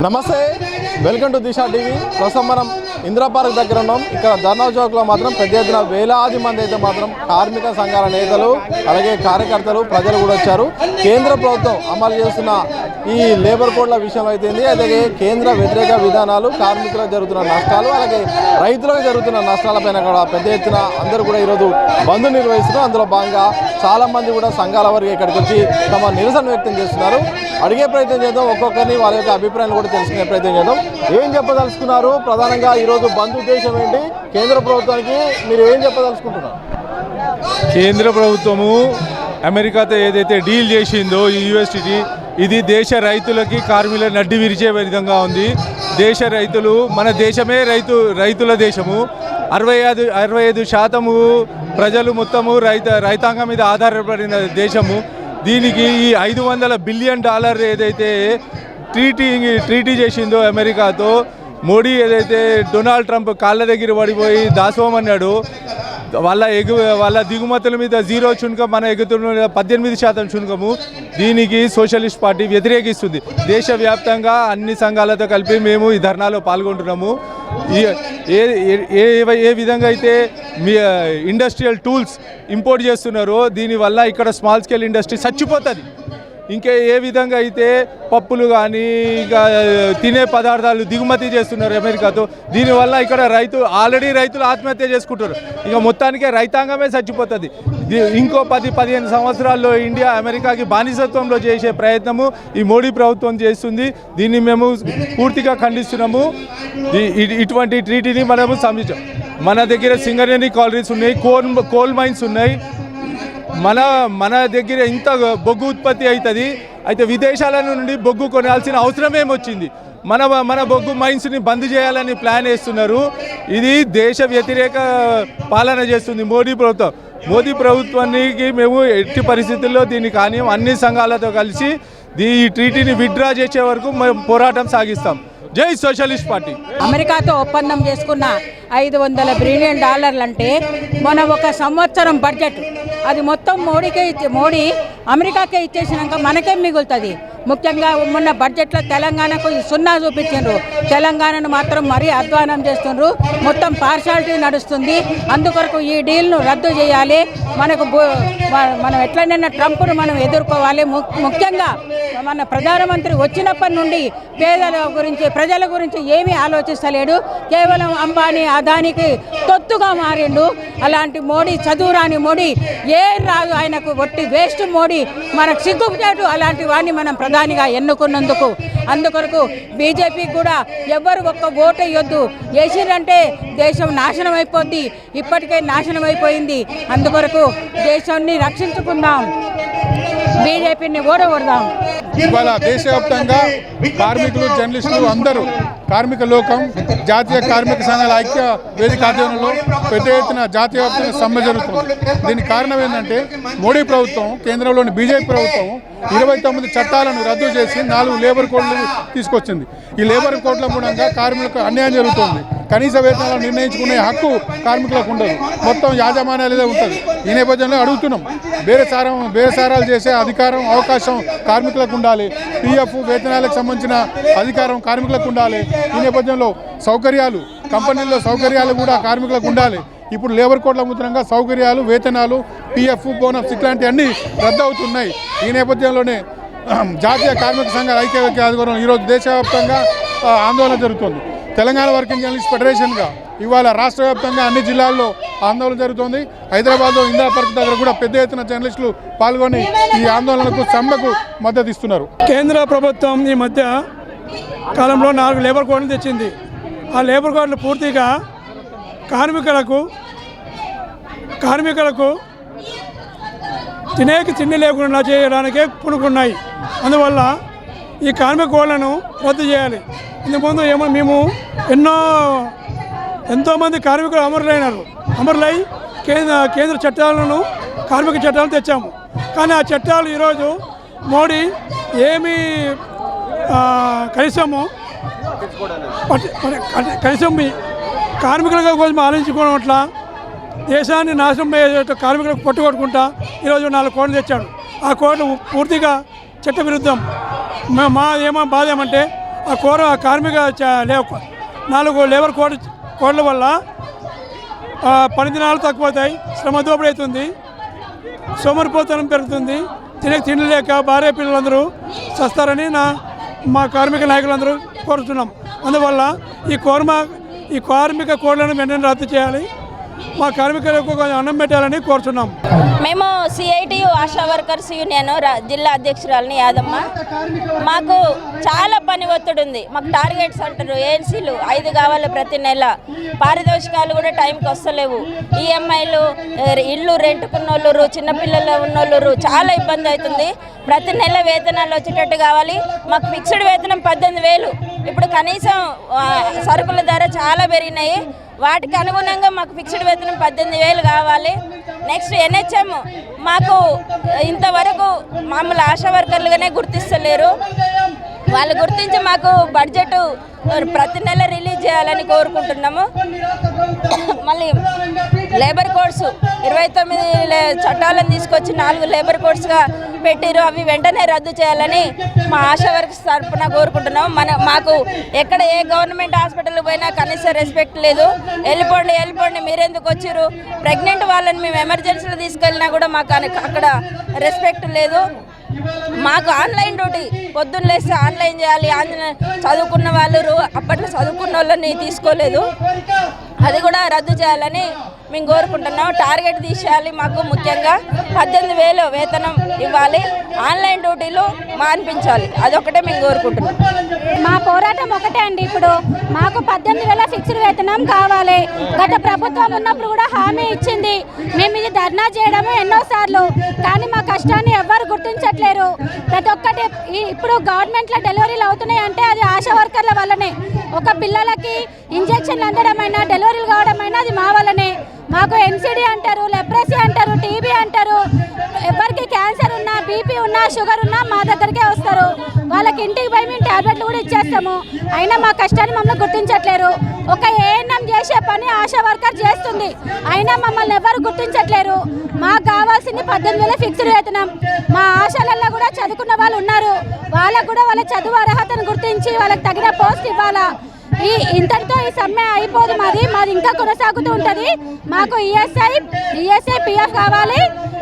నమస్తే, welcome to Disha TV. ప్రస్తుతం మనం ఇందిరా పార్క్ దగ్గర ఉన్నాం. ఇక్కడ ధర్నా చౌక్లో మాత్రం పెద్ద ఎత్తున వేలాది మంది అయితే మాత్రం కార్మిక సంఘాల నేతలు అలాగే కార్యకర్తలు ప్రజలు కూడా వచ్చారు. కేంద్ర ప్రభుత్వం అమలు చేస్తున్న ఈ లేబర్ కోడ్ల విషయంలో అయితే అలాగే కేంద్ర వ్యతిరేక విధానాలు, కార్మికులకు జరుగుతున్న నష్టాలు, అలాగే రైతులకు జరుగుతున్న నష్టాలపైన కూడా పెద్ద ఎత్తున అందరూ కూడా ఈరోజు బంద్ నిర్వహిస్తున్నారు. అందులో భాగంగా చాలామంది కూడా సంఘాల వరకు ఇక్కడికి వచ్చి తమ నిరసన వ్యక్తం చేస్తున్నారు. అడిగే ప్రయత్నం చేద్దాం, ఒక్కొక్కరిని వాళ్ళ యొక్క అభిప్రాయాలు కూడా తెలుసుకునే ప్రయత్నం చేద్దాం. ఏం చెప్పదలుచుకున్నారు? ప్రధానంగా ఈరోజు బంద్ ఉద్దేశం ఏంటి? కేంద్ర ప్రభుత్వానికి మీరు ఏం చెప్పదలుచుకుంటున్నారు? కేంద్ర ప్రభుత్వము అమెరికాతో ఏదైతే డీల్ చేసిందో ఈ యూఎస్టీ, ఇది దేశ రైతులకి కార్మికుల నడ్డి విరిచే విధంగా ఉంది. దేశ రైతులు, మన దేశమే రైతుల దేశము. 65% ప్రజలు మొత్తము రైతాంగం మీద ఆధారపడిన దేశము. దీనికి ఈ $500 బిలియన్ ఏదైతే ట్రీటీ చేసిందో అమెరికాతో, మోడీ ఏదైతే డొనాల్డ్ ట్రంప్ కాళ్ళ దగ్గర పడిపోయి దాసోమన్నాడు, వాళ్ళ దిగుమతుల మీద 0 చుణకం, మన ఎగుతున్న 18% చుణకము. దీనికి సోషలిస్ట్ పార్టీ వ్యతిరేకిస్తుంది. దేశవ్యాప్తంగా అన్ని సంఘాలతో కలిపి మేము ఈ ధర్నాలో పాల్గొంటున్నాము. ఏ విధంగా అయితే మీ ఇండస్ట్రియల్ టూల్స్ ఇంపోర్ట్ చేస్తున్నారో దీనివల్ల ఇక్కడ స్మాల్ స్కేల్ ఇండస్ట్రీ చచ్చిపోతుంది. ఇంకా ఏ విధంగా అయితే పప్పులు కానీ ఇంకా తినే పదార్థాలు దిగుమతి చేస్తున్నారు అమెరికాతో, దీనివల్ల ఇక్కడ ఆల్రెడీ రైతులు ఆత్మహత్య చేసుకుంటారు. ఇక మొత్తానికే రైతాంగమే చచ్చిపోతుంది. ఇంకో 10-15 సంవత్సరాల్లో ఇండియా అమెరికాకి బానిసత్వంలో చేసే ప్రయత్నము ఈ మోడీ ప్రభుత్వం చేస్తుంది. దీన్ని మేము పూర్తిగా ఖండిస్తున్నాము. ఇటువంటి ట్రీటీని మనము సమీక్ష. మన దగ్గర సింగరేణి కాలరీస్ ఉన్నాయి, కోల్ మైన్స్ ఉన్నాయి. మన దగ్గర ఇంత బొగ్గు ఉత్పత్తి అవుతుంది. అయితే విదేశాల నుండి బొగ్గు కొనాల్సిన అవసరం ఏమొచ్చింది? మన బొగ్గు మైన్స్ని బంద్ చేయాలని ప్లాన్ వేస్తున్నారు. ఇది దేశ వ్యతిరేక పాలన చేస్తుంది మోడీ ప్రభుత్వం. మోదీ ప్రభుత్వానికి మేము ఎట్టి పరిస్థితుల్లో దీన్ని కానీ అన్ని సంఘాలతో కలిసి ఈ ట్రీటీని విత్డ్రా చేసే వరకు మేము పోరాటం సాగిస్తాం. జై సోషలిస్ట్ పార్టీ. అమెరికాతో ఒప్పందం చేసుకున్న $500 బిలియన్ అంటే మన ఒక సంవత్సరం బడ్జెట్. అది మొత్తం మోడీ అమెరికాకే ఇచ్చేసినాక మనకేం మిగులుతుంది? ముఖ్యంగా మొన్న బడ్జెట్లో తెలంగాణకు 0 చూపించారు. తెలంగాణను మాత్రం మరీ అధ్వానం చేస్తున్నారు. మొత్తం పార్షాలిటీ నడుస్తుంది. అందుకొరకు ఈ డీల్ను రద్దు చేయాలి. మనం ఎట్లనైనా ట్రంప్ను మనం ఎదుర్కోవాలి. ముఖ్యంగా మన ప్రధానమంత్రి వచ్చినప్పటి నుండి ప్రజల గురించి ఏమీ ఆలోచిస్తలేడు. కేవలం అంబానీ, అదానికి తొత్తుగా మారిండు. అలాంటి మోడీ, చదువురాని మోడీ, ఏ రాదు ఆయనకు, ఒట్టి వేస్ట్ మోడీ. మనకు సిగ్గుచేటు అలాంటి వాడిని మనం ప్రధానిగా ఎన్నుకున్నందుకు. అందుకొరకు బీజేపీకి కూడా ఎవ్వరు ఒక్క ఓటు వేయొద్దు. వేసిరంటే దేశం నాశనం అయిపోద్ది. ఇప్పటికే నాశనం అయిపోయింది. అందుకొరకు దేశాన్ని రక్షించుకుందాం, బీజేపీని ఓడగొడదాం. ఇవాళ దేశవ్యాప్తంగా కార్మికులు, జర్నలిస్టులు అందరూ, కార్మిక లోకం, జాతీయ కార్మిక సంఘాల ఐక్య వేదిక ఆధ్వర్యంలో పెద్ద ఎత్తున జాతీయ వ్యాప్తంగా సమ్మె జరుగుతుంది. దీనికి కారణం ఏంటంటే మోడీ ప్రభుత్వం, కేంద్రంలోని బీజేపీ ప్రభుత్వం 29 చట్టాలను రద్దు చేసి 4 లేబర్ కోడ్లు తీసుకొచ్చింది. ఈ లేబర్ కోడ్ల మూలంగా కార్మికులకు అన్యాయం జరుగుతుంది. కనీస వేతనాలను నిర్ణయించుకునే హక్కు కార్మికులకు ఉండదు. మొత్తం యాజమాన్యాలదే ఉంటుంది. ఈ నేపథ్యంలో అడుగుతున్నాం, బేరసారాలు చేసే అధికారం, అవకాశం కార్మికులకు ఉండాలి. పిఎఫ్, వేతనాలకు సంబంధించిన అధికారం కార్మికులకు ఉండాలి. ఈ నేపథ్యంలో సౌకర్యాలు, కంపెనీల్లో సౌకర్యాలు కూడా కార్మికులకు ఉండాలి. ఇప్పుడు లేబర్ కోడ్ల మూలంగా సౌకర్యాలు, వేతనాలు, పిఎఫ్, బోనస్ ఇట్లాంటివన్నీ రద్దు అవుతున్నాయి. ఈ నేపథ్యంలోనే జాతీయ కార్మిక సంఘాల ఐక్యవేదిక ఆధ్వర్యంలో ఈరోజు దేశవ్యాప్తంగా ఆందోళన జరుగుతుంది. తెలంగాణ వర్కింగ్ జర్నలిస్ట్ ఫెడరేషన్గా ఇవాళ రాష్ట్ర వ్యాప్తంగా అన్ని జిల్లాల్లో ఆందోళన జరుగుతుంది. హైదరాబాద్లో ఇందిరా పార్క్ దగ్గర కూడా పెద్ద ఎత్తున జర్నలిస్టులు పాల్గొని ఈ ఆందోళనకు, సమ్మెకు మద్దతు ఇస్తున్నారు. కేంద్ర ప్రభుత్వం ఈ మధ్య కాలంలో 4 లేబర్ కోడ్లు తెచ్చింది. ఆ లేబర్ కోడ్లు పూర్తిగా కార్మికులకు తినేకి తిండి లేకుండా చేయడానికే పూనుకున్నాయి. అందువల్ల ఈ కార్మిక కోడ్లను రద్దు చేయాలి. ఇంతకుముందు మేము ఎంతోమంది కార్మికులు అమరులై కేంద్ర చట్టాలను, కార్మిక చట్టాలను తెచ్చాము. కానీ ఆ చట్టాలు ఈరోజు మోడీ ఏమీ కనీసం కార్మికుల కోసం ఆలోచించుకోవడం అట్లా దేశాన్ని నాశనం అయ్యే కార్మికులకు పట్టుకొట్టుకుంటా ఈరోజు 4 కోడ్లు తెచ్చాడు. ఆ కోడ్లు పూర్తిగా చట్ట విరుద్ధం. మా బాధ ఏమంటే ఆ కార్మిక 4 లేబర్ కోడ్ల వల్ల పని దినాలు తక్కువవుతాయి, శ్రమ దోపిడీ అవుతుంది, సోమరిపోతనం పెరుగుతుంది, తిండి లేక భార్య పిల్లలందరూ చస్తారని మా కార్మిక నాయకులందరూ కోరుతున్నాం. అందువల్ల ఈ కార్మిక కోడ్లను వెంటనే రద్దు చేయాలి, మా కార్మికులకు అన్నం పెట్టాలని కోరుతున్నాం. మేము సిఐటియు ఆశా వర్కర్స్ యూనియన్ జిల్లా అధ్యక్షురాలని యాదమ్మ. మాకు చాలా పని ఒత్తిడి ఉంది. మాకు టార్గెట్స్ అంటారు, ఏఎన్సీలు 5 కావాలి ప్రతి నెల, పారితోషికాలు కూడా టైంకి వస్తలేవు, ఈఎంఐలు, ఇల్లు రెంట్కున్నోళ్ళు, చిన్నపిల్లలు ఉన్నోళ్ళు చాలా ఇబ్బంది అవుతుంది. ప్రతి నెల వేతనాలు వచ్చేటట్టు కావాలి. మాకు ఫిక్స్డ్ వేతనం 18,000. ఇప్పుడు కనీసం సరుకుల ధర చాలా పెరిగినాయి, వాటికి అనుగుణంగా మాకు ఫిక్స్డ్ వేతనం 18,000 కావాలి. నెక్స్ట్ NHM మాకు ఇంతవరకు మామూలు ఆశా వర్కర్లుగానే గుర్తిస్తలేరు. వాళ్ళు గుర్తించి మాకు బడ్జెట్ ప్రతి నెల రిలీజ్ చేయాలని కోరుకుంటున్నాము. మళ్ళీ లేబర్ కోడ్స్ 29 చట్టాలను తీసుకొచ్చి 4 లేబర్ కోడ్స్గా పెట్టిరు, అవి వెంటనే రద్దు చేయాలని మా ఆశా వర్కర్స్ తరఫున కోరుకుంటున్నాము. మాకు ఎక్కడ ఏ గవర్నమెంట్ హాస్పిటల్కి పోయినా కనీస రెస్పెక్ట్ లేదు. వెళ్ళిపోండి మీరెందుకు వచ్చారు, ప్రెగ్నెంట్ వాళ్ళని మేము ఎమర్జెన్సీలో తీసుకెళ్ళినా కూడా మాకు అక్కడ రెస్పెక్ట్ లేదు. మాకు ఆన్లైన్ డ్యూటీ పొద్దున్న లేస్తే ఆన్లైన్ చేయాలి. చదువుకున్న వాళ్ళు అప్పట్లో చదువుకున్న వాళ్ళని తీసుకోలేదు, అది కూడా రద్దు చేయాలని మేము కోరుకుంటున్నాం. టార్గెట్ తీసేయాలి. మాకు ముఖ్యంగా 18,000 వేతనం ఇవ్వాలి, ఆన్లైన్ డ్యూటీలు మాన్పించాలి, అదొకటే మేము కోరుకుంటున్నాం. మా పోరాటం ఒకటే అండి. ఇప్పుడు మాకు 18,000 ఫిక్స్డ్ వేతనం కావాలి. గత ప్రభుత్వం ఉన్నప్పుడు కూడా హామీ ఇచ్చింది. మేము ఇది ధర్నా చేయడము ఎన్నోసార్లు, కానీ మా కష్టాన్ని ఎవ్వరు గుర్తించట్లేరు. ప్రతి ఒక్కటి ఇప్పుడు గవర్నమెంట్లో డెలివరీలు అవుతున్నాయి అంటే అది ఆశా వర్కర్ల వల్లనే. ఒక పిల్లలకి ఇంజక్షన్లు అందడమైనా డెలివరీలు కావడమైనా అది మా వల్లనే. మాకు NCD అంటారు, లెప్రసీ అంటారు, టీబీ అంటారు. ఎవరికి క్యాన్సర్ ఉన్నా, బీపీ ఉన్నా, షుగర్ ఉన్నా మా దగ్గరికే వస్తారు. వాళ్ళకి ఇంటికి పోయి మేము ట్యాబ్లెట్లు కూడా ఇచ్చేస్తాము. అయినా మా కష్టాన్ని మమ్మల్ని గుర్తించట్లేరు. ఒక ANM చేసే పని ఆశా వర్కర్ చేస్తుంది, అయినా మమ్మల్ని ఎవరు గుర్తించట్లేరు. మాకు కావాల్సింది 18,000 ఫిక్స్డ్ వేతనం. మా ఆశలలో కూడా చదువుకున్న వాళ్ళు ఉన్నారు, వాళ్ళకు కూడా వాళ్ళ చదువు అర్హతను గుర్తించి వాళ్ళకి తగిన పోస్ట్ ఇవ్వాలా. ఇంతటితో ఈ సమ్మె అయిపోదు. మాది ఇంకా కొనసాగుతూ ఉంటుంది. మాకు ESI PF కావాలి,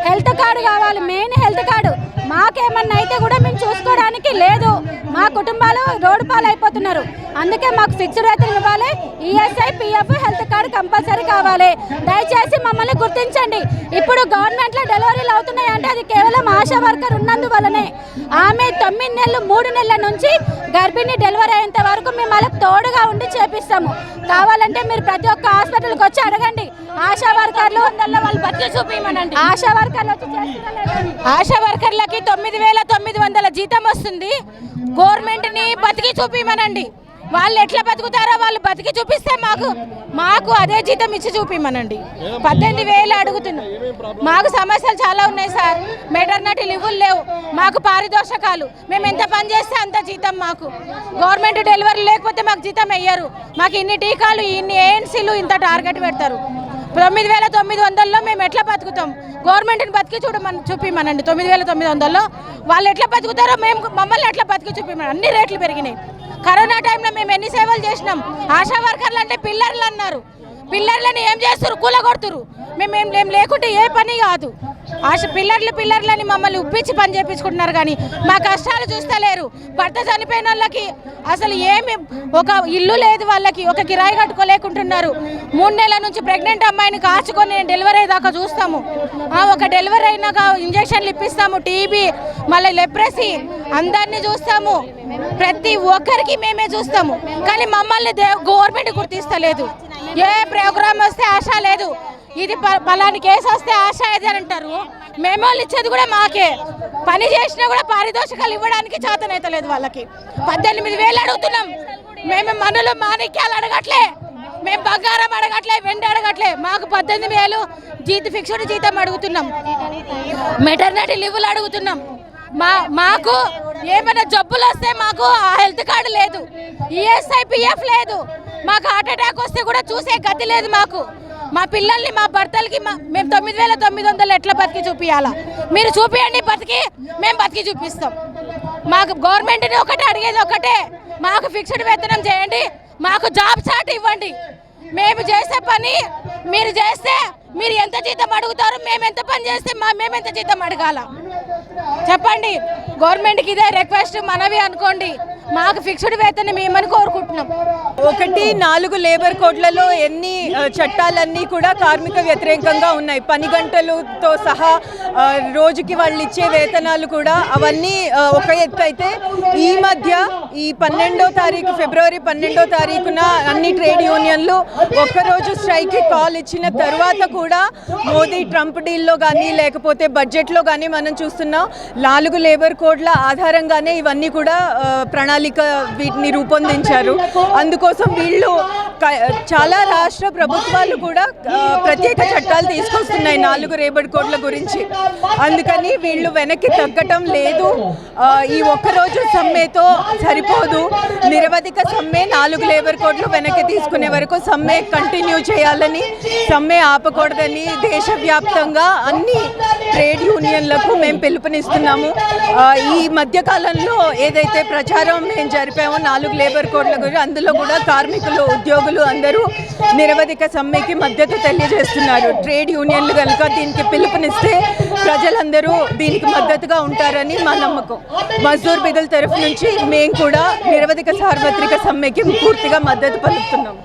హెల్త్ కార్డు కావాలి, మెయిన్ హెల్త్ కార్డు. మాకేమన్నా అయితే కూడా మేము చూసుకోవడానికి లేదు. మా కుటుంబాలు రోడ్డు పాలు అయిపోతున్నారు. అందుకే మాకు ఫిక్స్డ్ వేతనం ఇవ్వాలి, ESI PF health card compulsory కావాలి. దయచేసి మమ్మల్ని గుర్తించండి. ఇప్పుడు గవర్నమెంట్లో డెలివరీలు అవుతున్నాయి అంటే అది కేవలం ఆశా వర్కర్ ఉన్నందువల్లనే. ఆమె 9 నెలలు 3 నెలల నుంచి గర్భిణీ డెలివరీ అయ్యేంత వరకు మేము వాళ్ళకి తోడుగా ఉండి చేపిస్తాము. కావాలంటే మీరు ప్రతి ఒక్క హాస్పిటల్కి వచ్చి అడగండి. ఆశా వర్కర్లు వాళ్ళు బతికి చూపించమనండి. ఆశా వర్కర్లు వచ్చి ఆశా వర్కర్లకి 9,900 జీతం వస్తుంది. గవర్నమెంట్ని బతికి చూపించమనండి. వాళ్ళు ఎట్లా బతుకుతారో వాళ్ళు బతికి చూపిస్తే మాకు అదే జీతం ఇచ్చి చూపిమనండి. 18,000 అడుగుతున్నాం. మాకు సమస్యలు చాలా ఉన్నాయి సార్. మెటర్నిటీ లీవులు లేవు, మాకు పారితోషకాలు, మేము ఎంత పని చేస్తే అంత జీతం. మాకు గవర్నమెంట్ డెలివరీ లేకపోతే మాకు జీతం వెయ్యరు. మాకు ఇన్ని టీకాలు, ఇన్ని ఏఎన్సీలు, ఇంత టార్గెట్ పెడతారు. 9,900లో మేము ఎట్లా బతుకుతాం? గవర్నమెంట్ని బతికి చూపిమనండి. 9,900లో వాళ్ళు ఎట్లా బతుకుతారో మమ్మల్ని ఎట్లా బతికి చూపిమని. అన్ని రేట్లు పెరిగినాయి. కరోనా టైంలో మేము ఎన్ని సేవలు చేసినాం. ఆశా వర్కర్లు అంటే పిల్లర్లు అన్నారు. పిల్లర్లని ఏం చేస్తారు? కూలగొడుతురు. మేము లేకుంటే ఏ పని కాదు. పిల్లర్లని మమ్మల్ని ఉప్పించి పని చేయించుకుంటున్నారు, కానీ మా కష్టాలు చూస్తలేరు. భర్త చనిపోయిన వాళ్ళకి అసలు ఏమి ఒక ఇల్లు లేదు, వాళ్ళకి ఒక కిరాయి కట్టుకోలేకుంటున్నారు. 3 నెలల నుంచి ప్రెగ్నెంట్ అమ్మాయిని కాచుకొని డెలివరీ అయ్యేదాకా చూస్తాము. ఒక డెలివరీ అయినాక ఇంజక్షన్లు ఇప్పిస్తాము. టీబీ, మళ్ళీ లెప్రసీ, అందరినీ చూస్తాము. ప్రతి ఒక్కరికి మేమే చూస్తాము, కానీ మమ్మల్ని గవర్నమెంట్ గుర్తిస్తలేదు. ఏ ప్రోగ్రామ్ వస్తే ఆశ లేదు. ఇది పలాని కేసు వస్తే ఆశ ఏది అని అంటారు. మేమోళ్ళు ఇచ్చేది కూడా మాకే. పని చేసినా కూడా పారితోషికాలు ఇవ్వడానికి చేతనైతలేదు వాళ్ళకి. 18,000 అడుగుతున్నాం. మేము మనులు మాణిక్యాలు అడగట్లే, మేము బంగారం అడగట్లే, వెండి అడగట్లే. మాకు 18,000 ఫిక్స్డ్ జీతం అడుగుతున్నాం. మెటర్నిటీ లీవులు అడుగుతున్నాం. మాకు ఏమైనా జబ్బులు వస్తే మాకు ఆ హెల్త్ కార్డు లేదు, ESI PF లేదు. మాకు హార్ట్ అటాక్ వస్తే కూడా చూసే గతి లేదు. మాకు మా పిల్లల్ని, మా భర్తలకి మేము 9,900 ఎట్లా బతికి చూపించాలా? మీరు చూపియండి, మేము బతికి చూపిస్తాం. మాకు గవర్నమెంట్ని ఒకటే అడిగేది, ఒకటే మాకు ఫిక్స్డ్ వేతనం చేయండి, మాకు జాబ్ చార్ట్ ఇవ్వండి. మేము చేసే పని మీరు చేస్తే మీరు ఎంత జీతం అడుగుతారు, మేము ఎంత పని చేస్తే మేము ఎంత జీతం అడగాల చెప్పండి. గవర్నమెంట్కి ఇదే రిక్వెస్ట్, మనవి అనుకోండి. మాకు ఫిక్స్డ్ వేతనం ఇవ్వమని కోరుకుంటున్నాం. 1-4 లేబర్ కోడ్లలో ఎన్ని చట్టాలన్నీ కూడా కార్మిక వ్యతిరేకంగా ఉన్నాయి. పని గంటలతో సహా రోజుకి వాళ్ళు ఇచ్చే వేతనాలు కూడా అవన్నీ ఒక ఎత్తు అయితే, ఈ మధ్య ఈ 12వ తారీఖు ఫిబ్రవరి 12వ తారీఖున అన్ని ట్రేడ్ యూనియన్లు ఒక్కరోజు స్ట్రైక్కి కాల్ ఇచ్చిన తర్వాత కూడా మోదీ ట్రంప్ డీల్లో కానీ లేకపోతే బడ్జెట్లో కానీ మనం చూస్తున్నాం 4 లేబర్ కోడ్ల ఆధారంగానే ఇవన్నీ కూడా ప్రణాళిక వీటిని రూపొందించారు. అందుకోసం వీళ్ళు చాలా రాష్ట్ర ప్రభుత్వాలు కూడా ప్రత్యేక చట్టాలు తీసుకొస్తున్నాయి 4 లేబర్ కోడ్ల గురించి. అందుకని వీళ్ళు వెనక్కి తగ్గటం లేదు. ఈ ఒక్కరోజు సమ్మెతో సరిపోదు, నిరవధిక సమ్మె 4 లేబర్ కోడ్లు వెనక్కి తీసుకునే వరకు సమ్మె కంటిన్యూ చేయాలని, సమ్మె ఆపకూడదని దేశవ్యాప్తంగా అన్ని ట్రేడ్ యూనియన్లకు మేము పిలుపునిస్తున్నాము. ఈ మధ్యకాలంలో ఏదైతే ప్రచారం మేము జరిపామో 4 లేబర్ కోడ్ల గురించి, అందులో కూడా కార్మికులు ఉద్యోగులు అందరూ నిరవధిక సమ్మెకి మద్దతు తెలియజేస్తున్నారు. ట్రేడ్ యూనియన్లు కనుక దీనికి పిలుపునిస్తే ప్రజలందరూ దీనికి మద్దతుగా ఉంటారని మా నమ్మకం. మజ్దూర్ బిదుల్ తరఫు నుంచి మేము కూడా నిరవధిక సార్వత్రిక సమ్మెకి పూర్తిగా మద్దతు పలుకుతున్నాం.